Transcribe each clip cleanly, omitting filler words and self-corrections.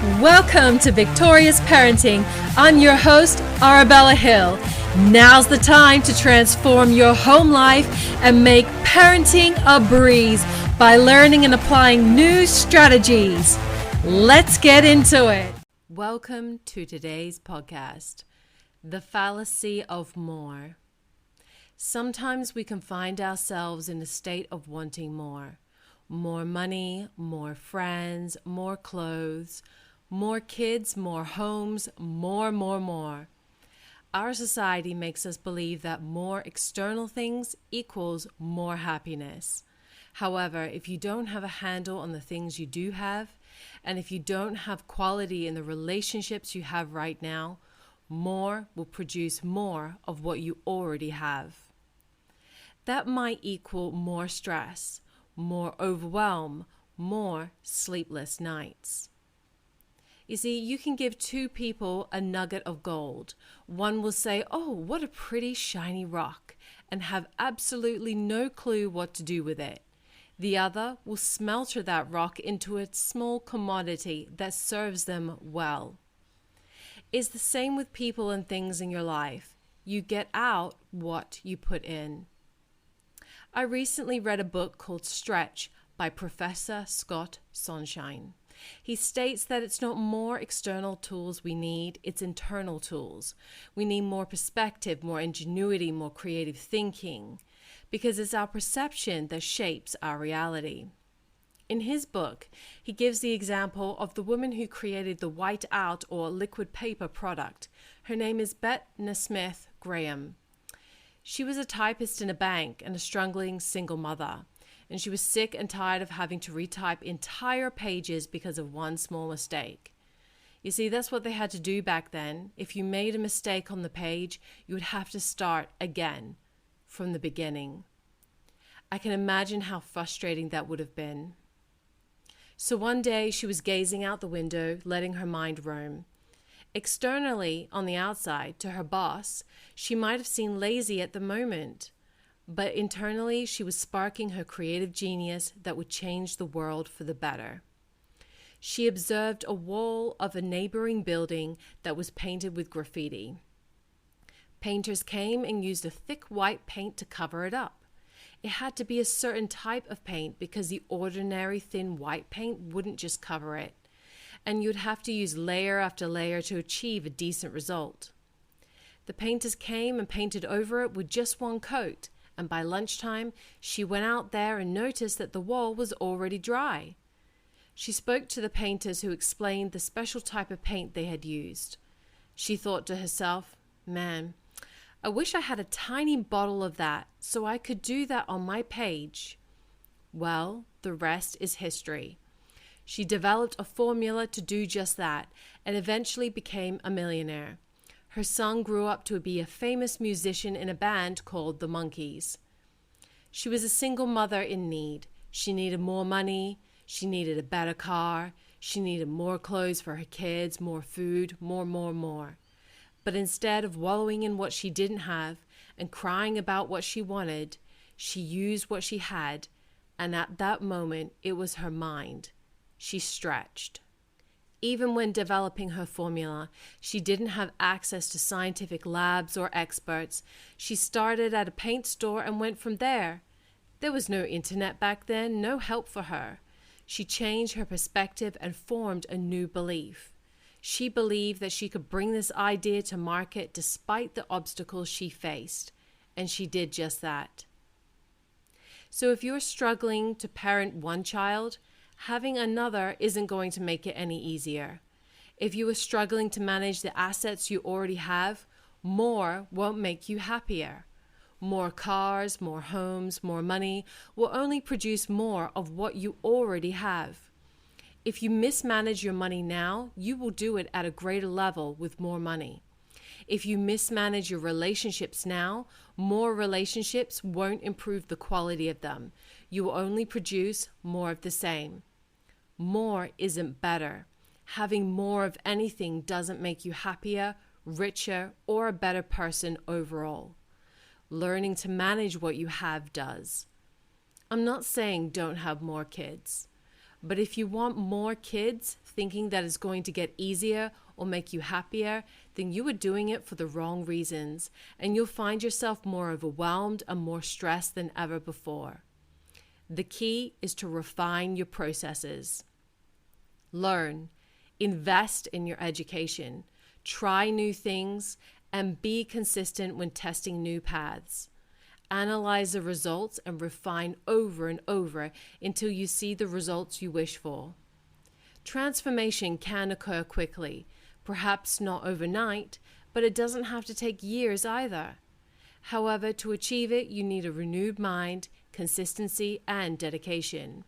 Welcome to Victorious Parenting. I'm your host, Arabella Hill. Now's the time to transform your home life and make parenting a breeze by learning and applying new strategies. Let's get into it. Welcome to today's podcast, The Fallacy of More. Sometimes we can find ourselves in a state of wanting more. More money, more friends, more clothes, more kids, more homes, more. Our society makes us believe that more external things equals more happiness. However, if you don't have a handle on the things you do have, and if you don't have quality in the relationships you have right now, more will produce more of what you already have. That might equal more stress, more overwhelm, more sleepless nights. You see, you can give two people a nugget of gold. One will say, "Oh, what a pretty shiny rock," and have absolutely no clue what to do with it. The other will smelter that rock into a small commodity that serves them well. It's the same with people and things in your life. You get out what you put in. I recently read a book called Stretch by Professor Scott Sonshine. He states that it's not more external tools we need, it's internal tools. We need more perspective, more ingenuity, more creative thinking, because it's our perception that shapes our reality. In his book, he gives the example of the woman who created the white out or liquid paper product. Her name is Bette Nesmith Graham. She was a typist in a bank and a struggling single mother. And she was sick and tired of having to retype entire pages because of one small mistake. You see, that's what they had to do back then. If you made a mistake on the page, you would have to start again from the beginning. I can imagine how frustrating that would have been. So one day she was gazing out the window, letting her mind roam. Externally, on the outside, to her boss, she might have seemed lazy at the moment. But internally, she was sparking her creative genius that would change the world for the better. She observed a wall of a neighboring building that was painted with graffiti. Painters came and used a thick white paint to cover it up. It had to be a certain type of paint because the ordinary thin white paint wouldn't just cover it, and you'd have to use layer after layer to achieve a decent result. The painters came and painted over it with just one coat, and by lunchtime, she went out there and noticed that the wall was already dry. She spoke to the painters who explained the special type of paint they had used. She thought to herself, "Man, I wish I had a tiny bottle of that so I could do that on my page." Well, the rest is history. She developed a formula to do just that and eventually became a millionaire. Her son grew up to be a famous musician in a band called the Monkees. She was a single mother in need. She needed more money. She needed a better car. She needed more clothes for her kids, more food, more. But instead of wallowing in what she didn't have and crying about what she wanted, she used what she had, and at that moment, it was her mind. She stretched. Even when developing her formula, she didn't have access to scientific labs or experts. She started at a paint store and went from there. There was no internet back then, no help for her. She changed her perspective and formed a new belief. She believed that she could bring this idea to market despite the obstacles she faced, and she did just that. So if you're struggling to parent one child, having another isn't going to make it any easier. If you are struggling to manage the assets you already have, more won't make you happier. More cars, more homes, more money will only produce more of what you already have. If you mismanage your money now, you will do it at a greater level with more money. If you mismanage your relationships now, more relationships won't improve the quality of them. You will only produce more of the same. More isn't better. Having more of anything doesn't make you happier, richer, or a better person overall. Learning to manage what you have does. I'm not saying don't have more kids, but if you want more kids, thinking that it's going to get easier or make you happier, then you are doing it for the wrong reasons, and you'll find yourself more overwhelmed and more stressed than ever before. The key is to refine your processes. Learn, invest in your education, try new things, and be consistent when testing new paths. Analyze the results and refine over and over until you see the results you wish for. Transformation can occur quickly, perhaps not overnight, but it doesn't have to take years either. However, to achieve it, you need a renewed mind, consistency, and dedication.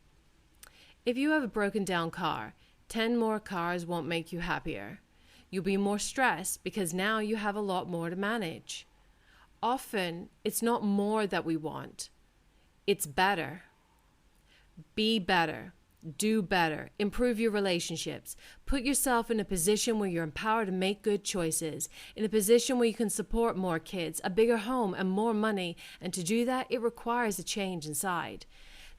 If you have a broken down car, 10 more cars won't make you happier. You'll be more stressed because now you have a lot more to manage. Often, it's not more that we want. It's better. Be better. Do better. Improve your relationships. Put yourself in a position where you're empowered to make good choices. In a position where you can support more kids, a bigger home, and more money. And to do that, it requires a change inside.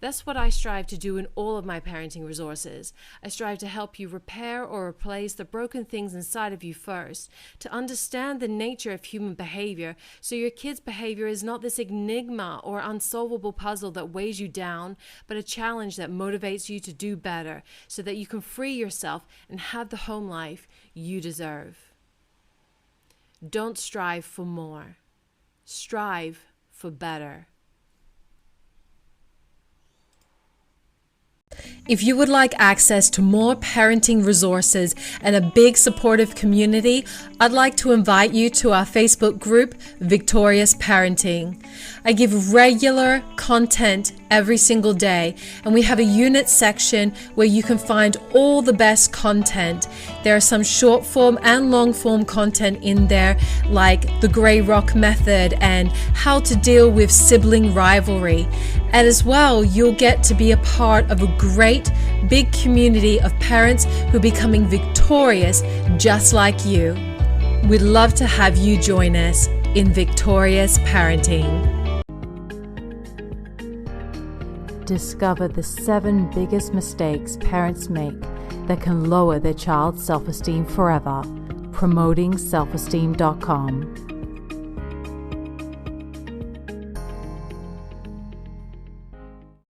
That's what I strive to do in all of my parenting resources. I strive to help you repair or replace the broken things inside of you first, to understand the nature of human behavior so your kid's behavior is not this enigma or unsolvable puzzle that weighs you down, but a challenge that motivates you to do better so that you can free yourself and have the home life you deserve. Don't strive for more. Strive for better. If you would like access to more parenting resources and a big supportive community, I'd like to invite you to our Facebook group, Victorious Parenting. I give regular content every single day, and we have a unit section where you can find all the best content. There are some short form and long form content in there, like the Grey Rock method and how to deal with sibling rivalry. And as well, you'll get to be a part of a great big community of parents who are becoming victorious just like you. We'd love to have you join us in Victorious Parenting. Discover the 7 biggest mistakes parents make that can lower their child's self-esteem forever. PromotingSelfesteem.com.